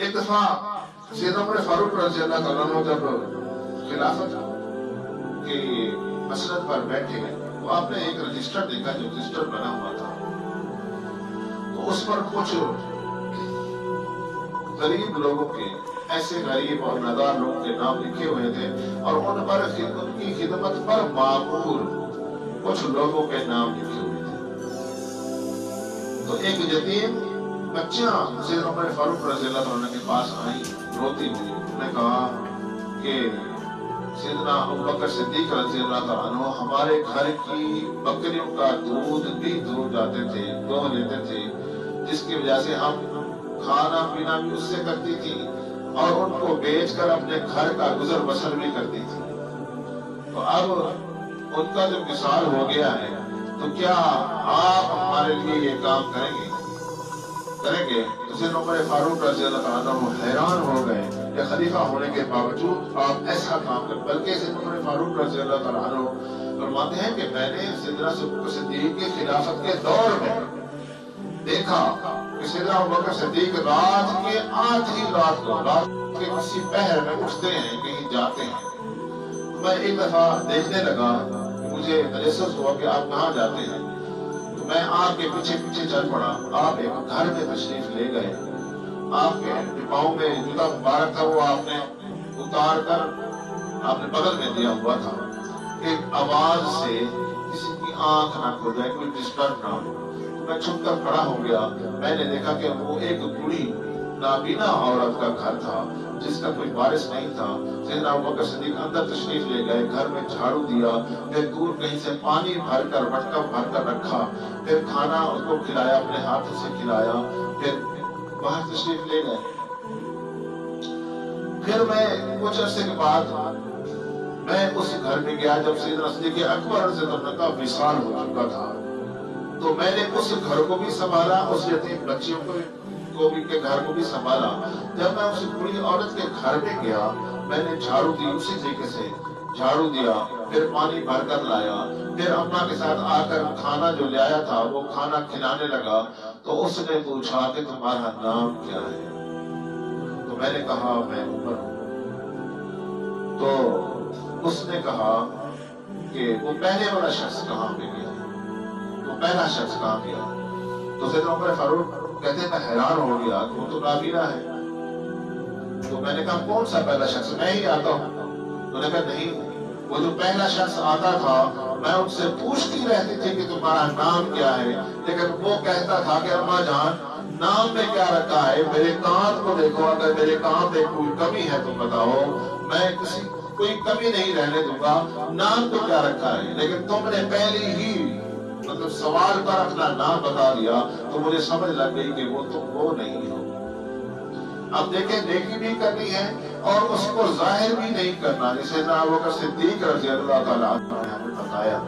ایک دفعہ سیدنا عمر فاروق رضی اللہ تعالیٰ عنہ جب خلافت کے مسند پر بیٹھے تو آپ نے ایک رجسٹر دیکھا جو رجسٹر بنا ہوا تھا، تو اس پر کچھ غریب لوگوں کے، ایسے غریب اور نادار لوگوں کے نام لکھے ہوئے تھے، اور ان پر ان کی خدمت پر معمور کچھ لوگوں کے نام لکھے ہوئے تھے۔ تو ایک یتیم بچیاں سیدنا عمر فاروق رضی اللہ عنہ کے پاس آئیں روتی ہوئی، انہوں نے کہا کہ سیدنا ابوبکر صدیق رضی اللہ عنہ ہمارے گھر کی بکریوں کا دودھ بھی دو لیتے تھے، جس کی وجہ سے ہم کھانا پینا بھی اس سے کرتی تھی اور ان کو بیچ کر اپنے گھر کا گزر بسر بھی کرتی تھی۔ تو اب ان کا جو وصال ہو گیا ہے، تو کیا آپ ہمارے لیے یہ کام کریں گے؟ تو سیدنا عمر فاروق رضی اللہ عنہ حیران ہو گئے کہ خلیفہ ہونے کے باوجود آپ ایسا کام کریں۔ بلکہ سیدنا عمر فاروق رضی اللہ عنہ فرماتے ہیں کہ میں نے سیدنا صدیق کی خلافت کے دور میں دیکھا کہ سیدنا ابوبکر صدیق رات کے آدھی رات کو، رات کے کسی پہر میں اٹھتے ہیں، کہیں جاتے ہیں۔ میں ایک دفعہ دیکھنے لگا، مجھے تجسس ہوا کہ آپ کہاں جاتے ہیں، تو میں آپ کے پیچھے پیچھے چل پڑا۔ آپ ایک گھر میں تشریف لے گئے، آپ کے پاؤں میں جوتا مبارک تھا، وہ آپ نے اتار کر آپ نے بغل میں دیا ہوا تھا۔ ایک آواز سے کسی کی آنکھ نہ کھل جائے، کوئی ڈسٹرب نہ ہو۔ میں چھپ کر کھڑا ہو گیا، میں نے دیکھا کہ وہ ایک بوڑھی نابینا عورت کا گھر تھا جس کا کوئی وارث نہیں تھا۔ سیدنا ابوبکر صدیق اندر تشریف لے گئے، گھر میں جھاڑو دیا، پھر دور کہیں سے پانی بھر کر مٹکا بھر کر رکھا، پھر کھانا اس کو کھلایا، اپنے ہاتھوں سے کھلایا، پھر باہر تشریف لے گئے۔ پھر میں کچھ عرصے کے بعد میں اس گھر میں گیا جب سیدنا صدیق اکبر رضی اللہ عنہ کا وصال ہو چکا تھا۔ تو میں نے اس گھر کو بھی سنبھالا، اس یتیم بچیوں کو بھی کے گھر کو بھی سنبھالا۔ جب میں اس بڑی عورت کے گھر میں گیا، میں نے جھاڑو دی، اسی طریقے سے جھاڑو دیا، پھر پانی بھر کر لایا، پھر اماں کے ساتھ آ کر کھانا جو لے آیا تھا وہ کھانا کھلانے لگا۔ تو اس نے پوچھا کہ تمہارا نام کیا ہے؟ تو میں نے کہا میں عمر ہوں۔ تو اس نے کہا کہ وہ پہلے والا شخص کہاں پہ گیا، وہ پہلا شخص کہاں گیا؟ تو سیدنا عمر فاروق کہتے ہیں میں حیران ہو گیا کہ وہ تو نابینا ہے۔ تو میں نے کہا کون سا پہلا شخص؟ میں ہی آتا ہوں۔ تو نے کہا نہیں، وہ جو پہلا شخص آتا تھا میں ان سے پوچھتی رہتی تھی کہ تمہارا نام کیا ہے، لیکن وہ کہتا تھا کہ اماں جان نام میں کیا رکھا ہے، میرے کان کو دیکھو، اگر میرے کان میں کوئی کمی ہے تو بتاؤ، میں کوئی کمی نہیں رہنے دوں گا، نام تو کیا رکھا ہے۔ لیکن تم نے پہلی ہی سوال پر اپنا نام بتا دیا تو مجھے سمجھ لگ گئی کہ وہ تم وہ نہیں ہو۔ اب دیکھیں نیکی بھی کرنی ہے اور اس کو ظاہر بھی نہیں کرنا، جسے ابوبکر صدیق رضی اللہ تعالیٰ عنہ نے ہمیں بتایا۔